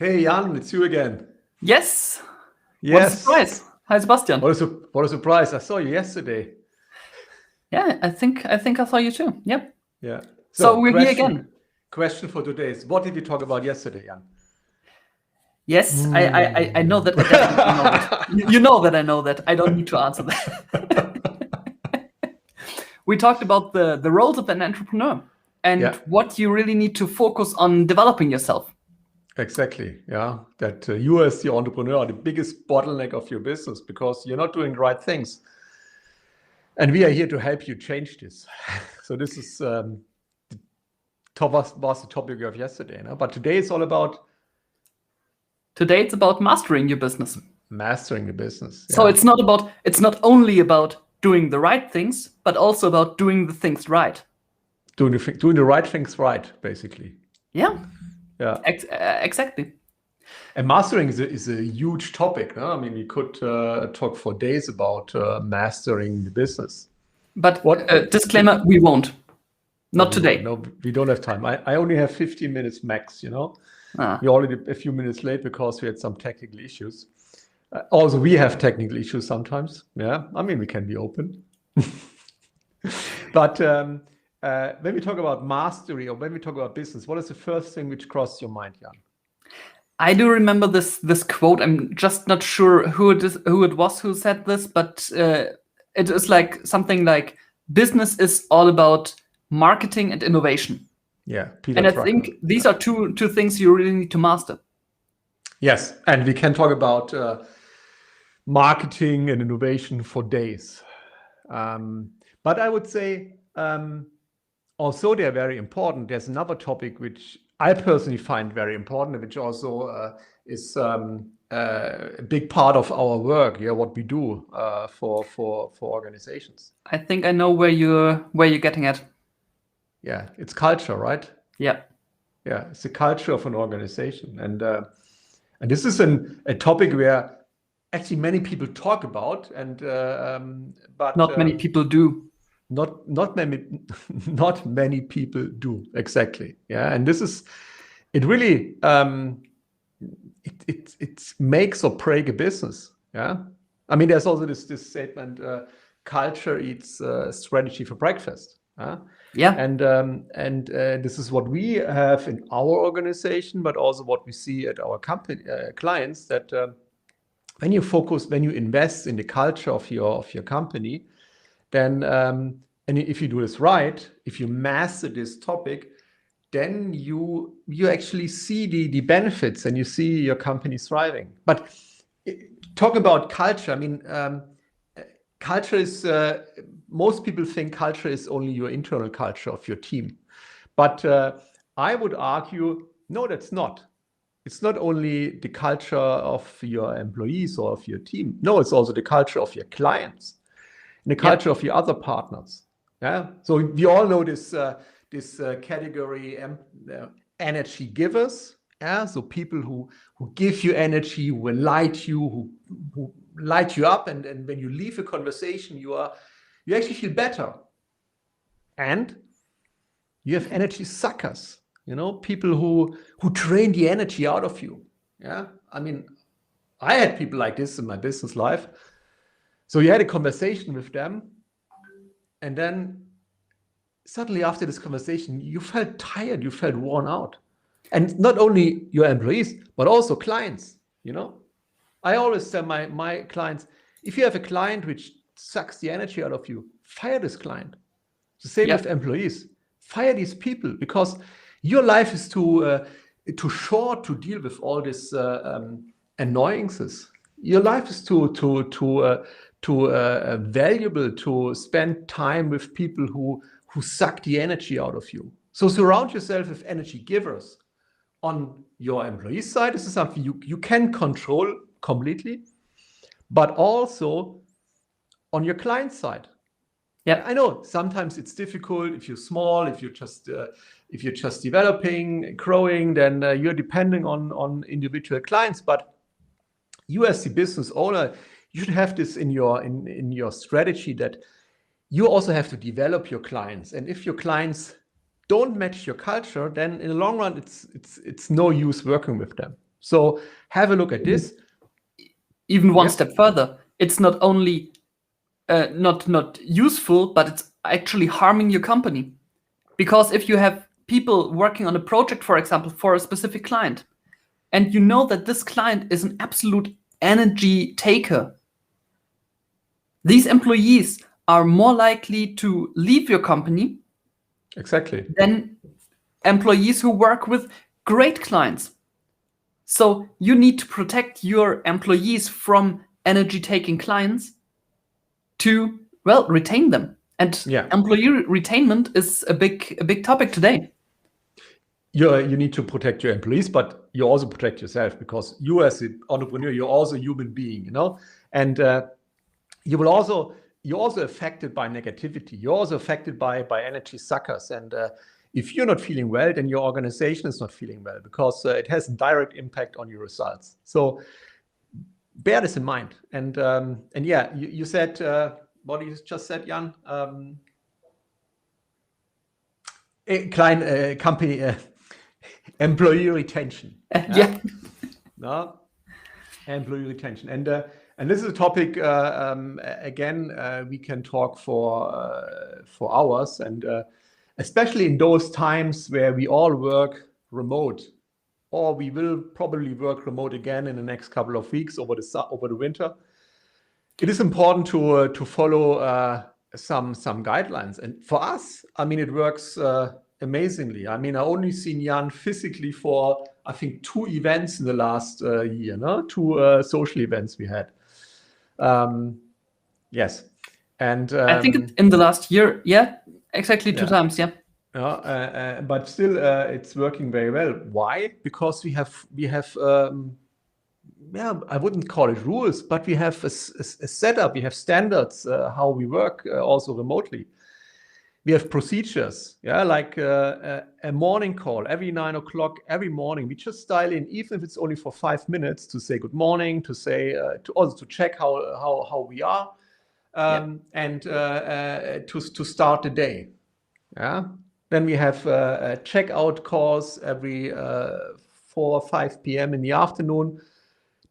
Hey Jan, it's you again. Yes. What a Yes. surprise. Hi, Sebastian. What a surprise. I saw you yesterday. Yeah, I think I saw you too. Yep. Yeah. So we're here again. Question for today is, what did we talk about yesterday, Jan? Yes, I know that. I definitely know that. You know that I know that. I don't need to answer that. We talked about the roles of an entrepreneur and Yeah. what you really need to focus on developing yourself. Exactly. Yeah. That you as the entrepreneur are the biggest bottleneck of your business because you're not doing the right things. And we are here to help you change this. So this is was the topic of yesterday. No? But today it's all about Today it's about mastering your business. mastering the business. So Yeah. it's not only about doing the right things, but also about doing the things right. Doing the right things right, basically. Yeah. Yeah. Exactly. And mastering is a huge topic. No? I mean, we could talk for days about mastering the business. But What? disclaimer, we won't. Not today. No, we don't have time. I only have 15 minutes max, you know. We're already a few minutes late because we had some technical issues. Also, we have technical issues sometimes. Yeah, I mean, we can be open. But when we talk about mastery or when we talk about business, what is the first thing which crosses your mind, Jan? I do remember this quote. I'm just not sure who it was who said this, but it is like something like business is all about marketing and innovation. Yeah, Peter And I Drucker. think these are two things you really need to master. Yes, and we can talk about marketing and innovation for days. But I would say, although they're very important, there's another topic which I personally find very important, which also is a big part of our work. Yeah, what we do for organizations. I think I know where you're getting at. Yeah, it's culture, right? Yeah. Yeah, it's the culture of an organization, and this is a topic where actually many people talk about, and but not many people do. Not many people do, exactly. Yeah, and this is it really it makes or break a business. Yeah, I mean, there's also this statement: culture eats strategy for breakfast. Yeah. And this is what we have in our organization, but also what we see at our company clients. That when you invest in the culture of your company, then and if you do this right, if you master this topic, then you actually see the benefits and you see your company thriving. But talk about culture. I mean, culture is most people think culture is only your internal culture of your team, but I would argue no, that's not. It's not only the culture of your employees or of your team. No, it's also the culture of your clients and the culture of your other partners. Yeah. So we all know this category, energy givers. Yeah. So people who give you energy, who light you, who light you up, and when you leave a conversation, you actually feel better. And you have energy suckers. You know, people who drain the energy out of you. Yeah. I mean, I had people like this in my business life. So you had a conversation with them, and then suddenly after this conversation, you felt tired, you felt worn out. And not only your employees, but also clients, you know. I always tell my clients, if you have a client which sucks the energy out of you, fire this client. The same with employees. Fire these people, because your life is too short to deal with all these annoyances. Your life is too valuable to spend time with people who suck the energy out of you. So surround yourself with energy givers. On your employee side, this is something you can control completely, but also on your client side. Yeah, I know sometimes it's difficult if you're small, if you're just developing, growing, then you're depending on individual clients. But you as the business owner, you should have this in your strategy, that you also have to develop your clients. And if your clients don't match your culture, then in the long run, it's no use working with them. So have a look at this. Even one step further, it's not only not useful, but it's actually harming your company. Because if you have people working on a project, for example, for a specific client, and you know that this client is an absolute energy taker, these employees are more likely to leave your company Exactly. than employees who work with great clients. So you need to protect your employees from energy-taking clients to, well, retain them. And employee retainment is a big topic today. You need to protect your employees, but you also protect yourself, because you as an entrepreneur, you're also a human being, and you're also affected by negativity. You're also affected by energy suckers. And if you're not feeling well, then your organization is not feeling well, because it has a direct impact on your results. So bear this in mind. And yeah, you said, what you just said, Jan, company, employee retention. Yeah. No? Employee retention. And this is a topic, again, we can talk for hours, and especially in those times where we all work remote, or we will probably work remote again in the next couple of weeks over the winter. It is important to follow some guidelines. And for us, I mean, it works amazingly. I mean, I only seen Jan physically for, I think, 2 events in the last year, 2 social events we had. Yes. And I think in the last year, yeah, exactly 2 times, yeah. But still, it's working very well. Why? Because we have I wouldn't call it rules, but we have a setup. We have standards how we work also remotely. We have procedures, like a morning call every 9 o'clock every morning. We just dial in, even if it's only for 5 minutes, to say good morning, to say to check how we are, and to start the day. Then we have checkout calls every 4 or 5 p.m. in the afternoon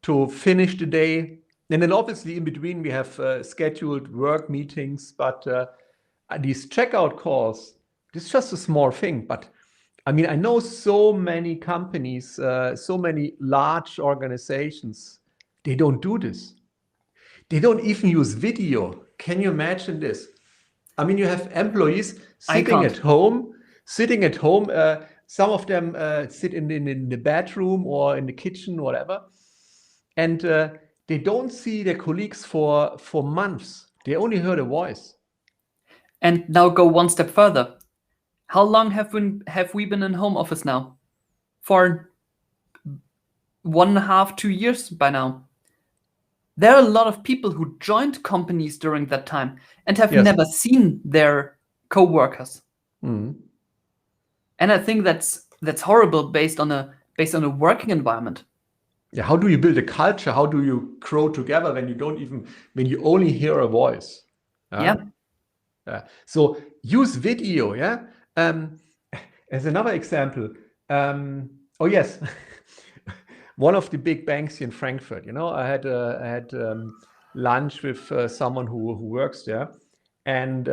to finish the day. And then obviously in between we have scheduled work meetings, but these checkout calls, this is just a small thing. But I mean, I know so many companies, so many large organizations, they don't do this. They don't even use video. Can you imagine this? I mean, you have employees sitting at home. Some of them sit in the bedroom or in the kitchen, whatever. And they don't see their colleagues for months. They only heard a voice. And now go one step further. How long have we been in home office now? For 1.5, 2 years by now. There are a lot of people who joined companies during that time and have never seen their co-workers. Mm-hmm. And I think that's horrible based on a working environment. Yeah, how do you build a culture? How do you grow together when you only hear a voice? So use video. As another example. Oh yes. One of the big banks here in Frankfurt, I had lunch with someone who works there, and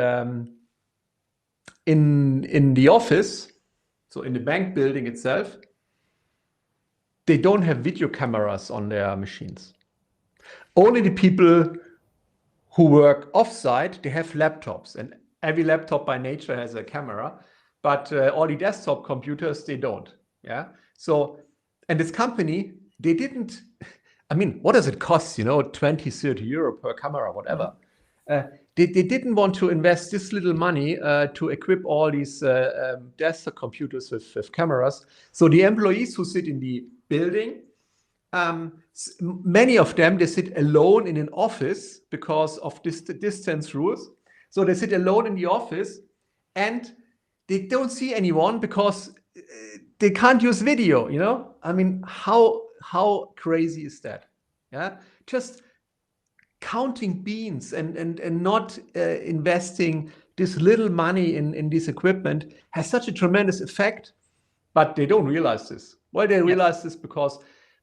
in the office, so in the bank building itself, they don't have video cameras on their machines. Only the people who work offsite, they have laptops, and every laptop by nature has a camera, but all the desktop computers, they don't. So, and this company, they didn't, I mean, what does it cost, 20, 30 euro per camera, whatever. They didn't want to invest this little money to equip all these desktop computers with cameras. So the employees who sit in the building, many of them, they sit alone in an office because of distance rules. So they sit alone in the office and they don't see anyone because they can't use video, I mean, how crazy is that? Just counting beans and not investing this little money in this equipment has such a tremendous effect, but they don't realize this. Well, they realize this because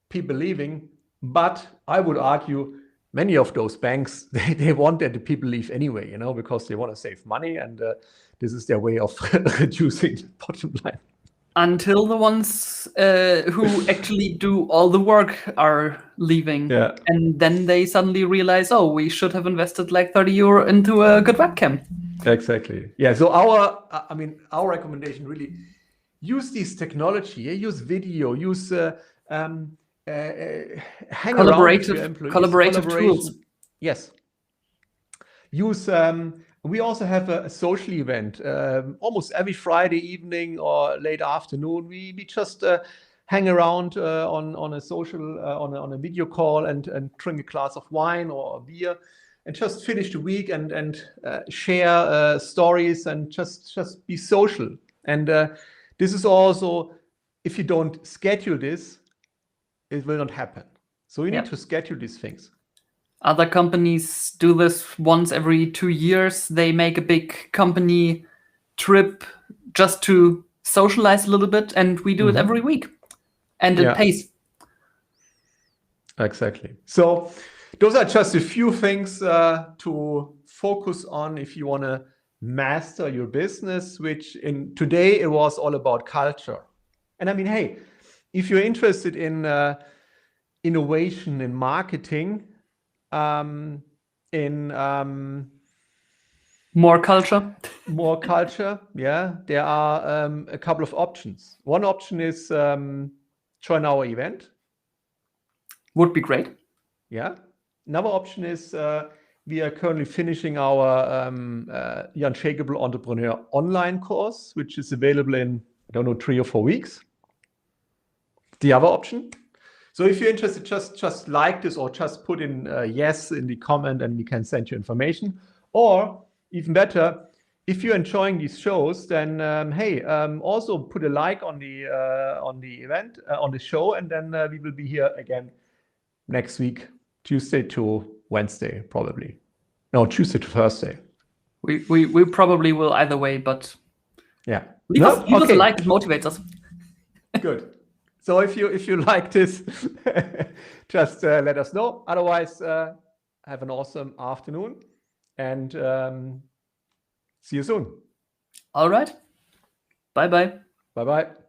people leaving. But I would argue many of those banks, they want that the people leave anyway, because they want to save money, and this is their way of reducing the bottom line. Until the ones who actually do all the work are leaving. Yeah. And then they suddenly realize, oh, we should have invested like 30 euro into a good webcam. Exactly. Yeah. So our recommendation really, use this technology, use video, use hang around with your employees. Collaborative tools. Yes. Use. We also have a social event almost every Friday evening or late afternoon. We just hang around on a social on a video call and drink a glass of wine or a beer, and just finish the week and share stories and just be social. And this is also, if you don't schedule this, it will not happen. So you need to schedule these things. Other companies do this once every 2 years. They make a big company trip just to socialize a little bit, and we do it every week. And it pays. Exactly. So those are just a few things to focus on if you want to master your business, which today it was all about culture. And I mean, hey, if you're interested in innovation in marketing, more culture, there are a couple of options. One option is join our event. Would be great. Yeah. Another option is we are currently finishing our The Unshakable Entrepreneur online course, which is available in, 3 or 4 weeks. The other option. So if you're interested, just like this, or just put in yes in the comment, and we can send you information. Or even better, if you're enjoying these shows, then also put a like on the event, on the show, and then we will be here again next week, Tuesday to Wednesday, probably. No, Tuesday to Thursday. We probably will either way, but yeah, leave us a like. It motivates us. Good. So if you like this, just let us know. Otherwise, have an awesome afternoon, and see you soon. All right. Bye-bye. Bye-bye.